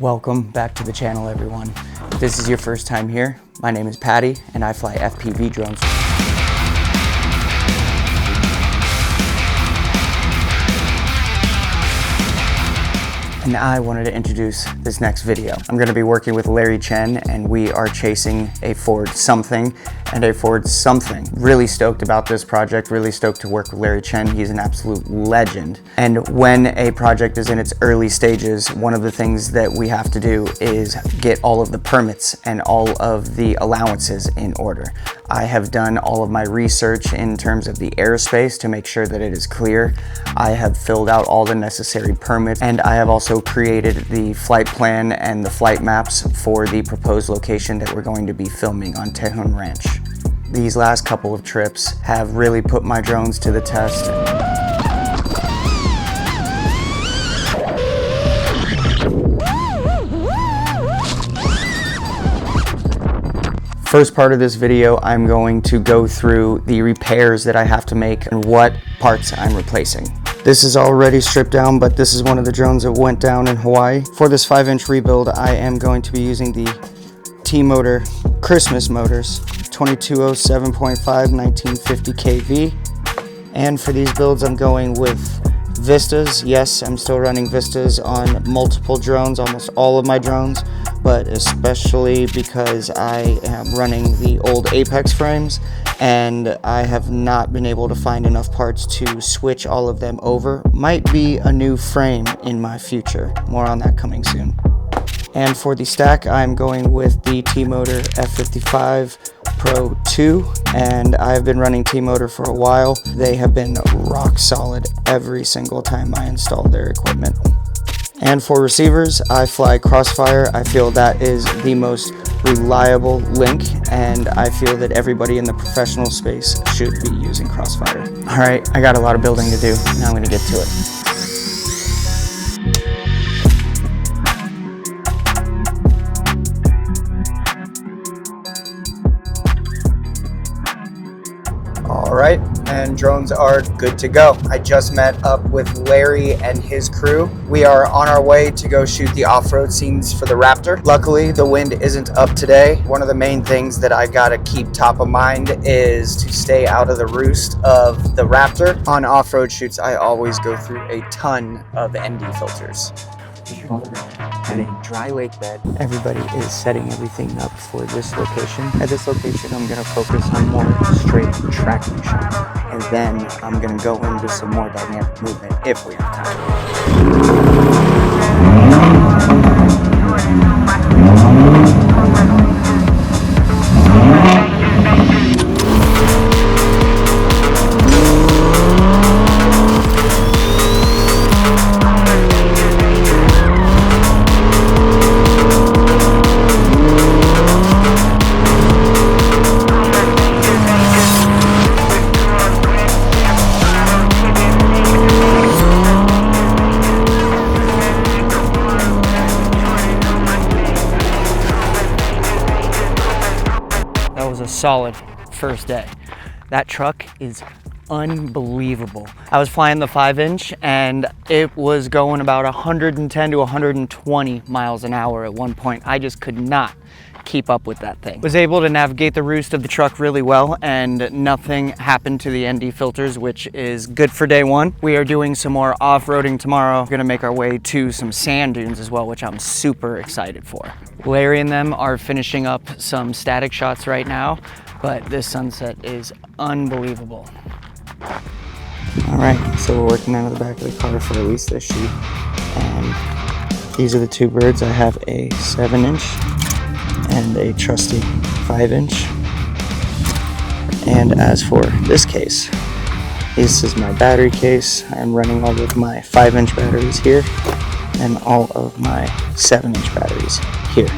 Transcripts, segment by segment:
Welcome back to the channel, everyone. If this is your first time here, my name is Patty and I fly FPV drones. And I wanted to introduce this next video. I'm gonna be working with Chen and we are chasing a Ford something and a Ford something. Really stoked about this project, really stoked to work with Chen. He's an absolute legend. And when a project is in its early stages, one of the things that we have to do is get all of the permits and all of the allowances in order. I have done all of my research in terms of the airspace to make sure that it is clear. I have filled out all the necessary permits, and I have also created the flight plan and the flight maps for the proposed location that we're going to be filming on Tejon Ranch. These last couple of trips have really put my drones to the test. First part of this video, I'm going to go through the repairs that I have to make and what parts I'm replacing. This is already stripped down, but this is one of the drones that went down in Hawaii. For this 5-inch rebuild, I am going to be using the T-Motor Christmas motors, 2207.5 1950 kV. And for these builds, I'm going with Vistas. Yes, I'm still running Vistas on multiple drones, almost all of my drones, but especially because I am running the old Apex frames and I have not been able to find enough parts to switch all of them over. Might be a new frame in my future. More on that coming soon. And for the stack, I'm going with the T-Motor F55 Pro 2, and I've been running T-Motor for a while. They have been rock solid every single time I installed their equipment. And for receivers, I fly Crossfire. I feel that is the most reliable link, and I feel that everybody in the professional space should be using Crossfire. All right, I got a lot of building to do. Now I'm gonna get to it. All right, and drones are good to go. I just met up with Larry and his crew. We are on our way to go shoot the off-road scenes for the Raptor. Luckily, the wind isn't up today. One of the main things that I gotta keep top of mind is to stay out of the roost of the Raptor. On off-road shoots, I always go through a ton of ND filters. At a dry lake bed. Everybody is setting everything up for this location. At this location, I'm gonna focus on more straight tracking shots. And then I'm gonna go into some more dynamic movement if we have time. A solid first day. That truck is unbelievable. I was flying the 5-inch and it was going about 110 to 120 miles an hour at one point. I just could not keep up with that thing. Was able to navigate the roost of the truck really well and nothing happened to the ND filters, which is good for day one. We are doing some more off-roading tomorrow. We're gonna make our way to some sand dunes as well, which I'm super excited for. Larry and them are finishing up some static shots right now, but this sunset is unbelievable. All right, so we're working out of the back of the car for at least this shoot. And these are the two birds. I have a 7-inch and a trusty 5-inch. And as for this case, this is my battery case. I'm running all of my 5-inch batteries here and all of my 7-inch batteries here.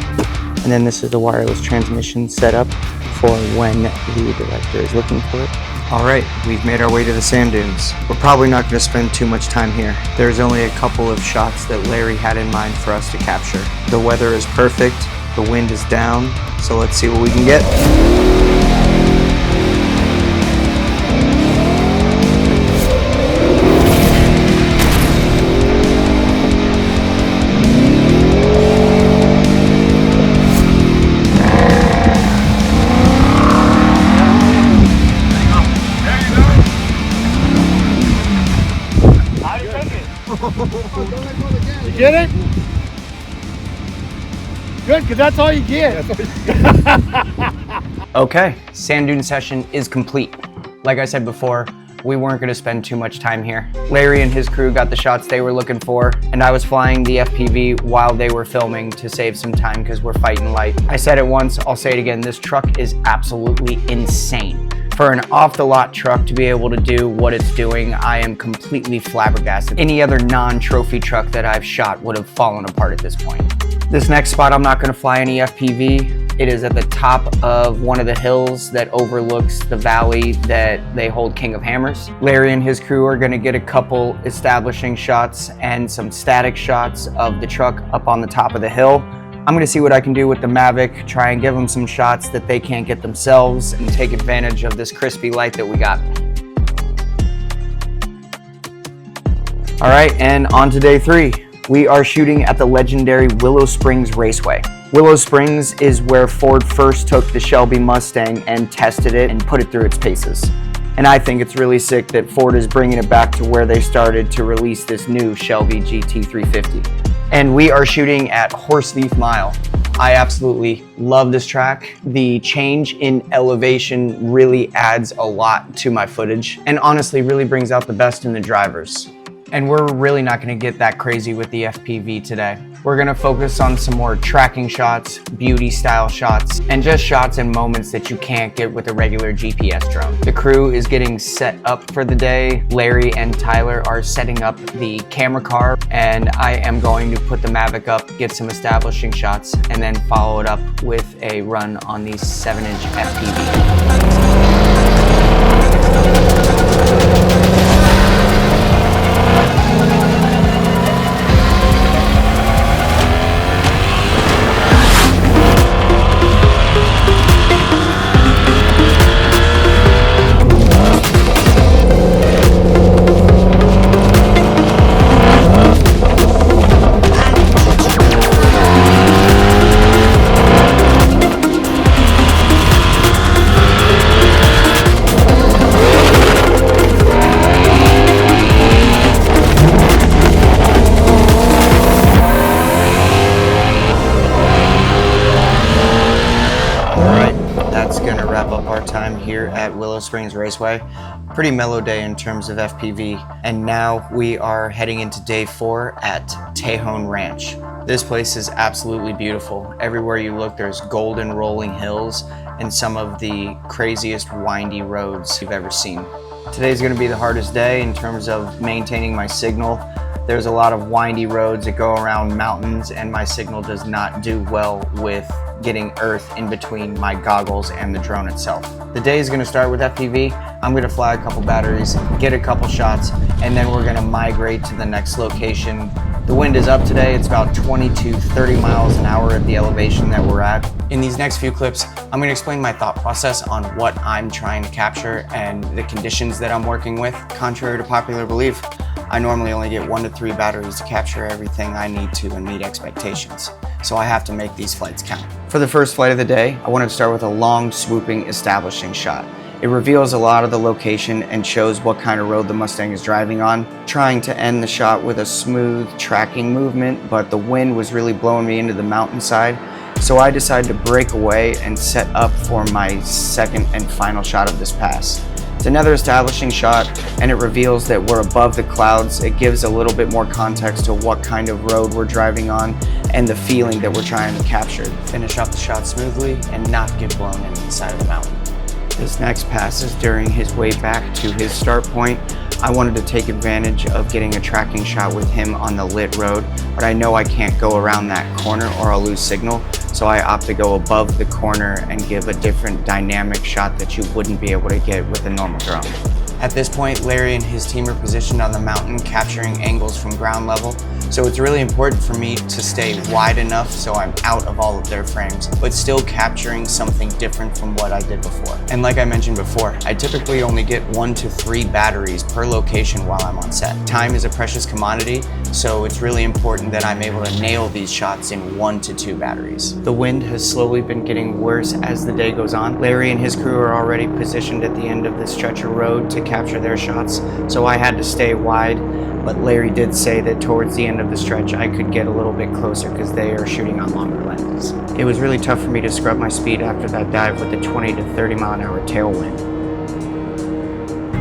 And then this is the wireless transmission setup for when the director is looking for it. All right, we've made our way to the sand dunes. We're probably not gonna spend too much time here. There's only a couple of shots that Larry had in mind for us to capture. The weather is perfect. The wind is down, so let's see what we can get. You get it? Good, because that's all you get. Okay, sand dune session is complete. Like I said before, we weren't going to spend too much time here. Larry and his crew got the shots they were looking for, and I was flying the FPV while they were filming to save some time because we're fighting light. I said it once, I'll say it again, this truck is absolutely insane. For an off-the-lot truck to be able to do what it's doing, I am completely flabbergasted. Any other non-trophy truck that I've shot would have fallen apart at this point. This next spot, I'm not going to fly any FPV. It is at the top of one of the hills that overlooks the valley that they hold King of Hammers. Larry and his crew are going to get a couple establishing shots and some static shots of the truck up on the top of the hill. I'm going to see what I can do with the Mavic, try and give them some shots that they can't get themselves and take advantage of this crispy light that we got. All right, and on to day 3. We are shooting at the legendary Willow Springs Raceway. Willow Springs is where Ford first took the Shelby Mustang and tested it and put it through its paces. And I think it's really sick that Ford is bringing it back to where they started to release this new Shelby GT350. And we are shooting at Horseleaf Mile. I absolutely love this track. The change in elevation really adds a lot to my footage and honestly really brings out the best in the drivers. And we're really not going to get that crazy with the FPV today. We're going to focus on some more tracking shots, beauty style shots, and just shots and moments that you can't get with a regular GPS drone. The crew is getting set up for the day. Larry and Tyler are setting up the camera car, and I am going to put the Mavic up, get some establishing shots, and then follow it up with a run on the 7-inch FPV. Here at Willow Springs Raceway. Pretty mellow day in terms of FPV, and now we are heading into day 4 at Tejon Ranch. This place is absolutely beautiful. Everywhere you look, there's golden rolling hills and some of the craziest windy roads you've ever seen. Today's going to be the hardest day in terms of maintaining my signal. There's a lot of windy roads that go around mountains, and my signal does not do well with getting earth in between my goggles and the drone itself. The day is going to start with FPV. I'm going to fly a couple batteries, get a couple shots, and then we're going to migrate to the next location. The wind is up today. It's about 20 to 30 miles an hour at the elevation that we're at. In these next few clips, I'm going to explain my thought process on what I'm trying to capture and the conditions that I'm working with. Contrary to popular belief, I normally only get 1 to 3 batteries to capture everything I need to and meet expectations. So I have to make these flights count. For the first flight of the day, I wanted to start with a long, swooping, establishing shot. It reveals a lot of the location and shows what kind of road the Mustang is driving on. Trying to end the shot with a smooth tracking movement, but the wind was really blowing me into the mountainside. So I decided to break away and set up for my second and final shot of this pass. It's another establishing shot, and it reveals that we're above the clouds. It gives a little bit more context to what kind of road we're driving on and the feeling that we're trying to capture. Finish off the shot smoothly and not get blown into the side of the mountain. This next pass is during his way back to his start point. I wanted to take advantage of getting a tracking shot with him on the lit road, but I know I can't go around that corner or I'll lose signal, so I opt to go above the corner and give a different dynamic shot that you wouldn't be able to get with a normal drone. At this point, Larry and his team are positioned on the mountain, capturing angles from ground level. So it's really important for me to stay wide enough so I'm out of all of their frames, but still capturing something different from what I did before. And like I mentioned before, I typically only get 1 to 3 batteries per location while I'm on set. Time is a precious commodity, So it's really important that I'm able to nail these shots in 1 to 2 batteries. The wind has slowly been getting worse as the day goes on. Larry and his crew are already positioned at the end of the stretch of road to capture their shots, so I had to stay wide, but Larry did say that towards the end of the stretch I could get a little bit closer because they are shooting on longer lenses. It was really tough for me to scrub my speed after that dive with a 20 to 30 mile an hour tailwind.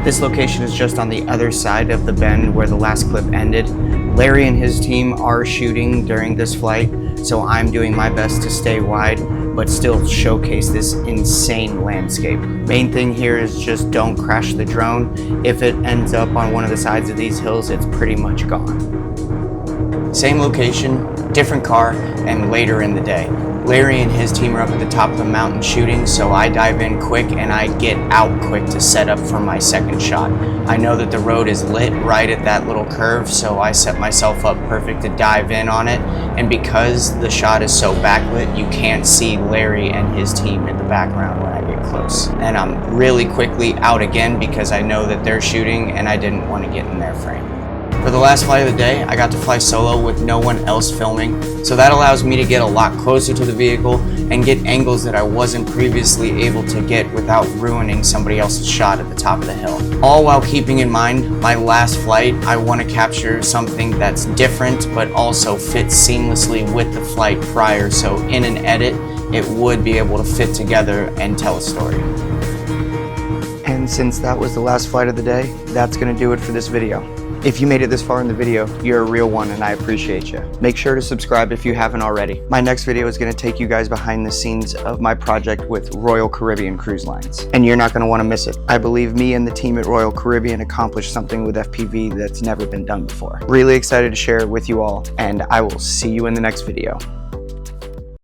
This location is just on the other side of the bend where the last clip ended. Larry and his team are shooting during this flight, so I'm doing my best to stay wide, but still showcase this insane landscape. Main thing here is just don't crash the drone. If it ends up on one of the sides of these hills, it's pretty much gone. Same location, different car, and later in the day. Larry and his team are up at the top of the mountain shooting, so I dive in quick and I get out quick to set up for my second shot. I know that the road is lit right at that little curve, so I set myself up perfect to dive in on it. And because the shot is so backlit, you can't see Larry and his team in the background when I get close. And I'm really quickly out again because I know that they're shooting and I didn't want to get in their frame. For the last flight of the day, I got to fly solo with no one else filming, so that allows me to get a lot closer to the vehicle and get angles that I wasn't previously able to get without ruining somebody else's shot at the top of the hill. All while keeping in mind my last flight, I want to capture something that's different but also fits seamlessly with the flight prior, so in an edit, it would be able to fit together and tell a story. And since that was the last flight of the day, that's going to do it for this video. If you made it this far in the video, you're a real one and I appreciate you. Make sure to subscribe if you haven't already. My next video is going to take you guys behind the scenes of my project with Royal Caribbean Cruise Lines. And you're not going to want to miss it. I believe me and the team at Royal Caribbean accomplished something with FPV that's never been done before. Really excited to share it with you all, and I will see you in the next video.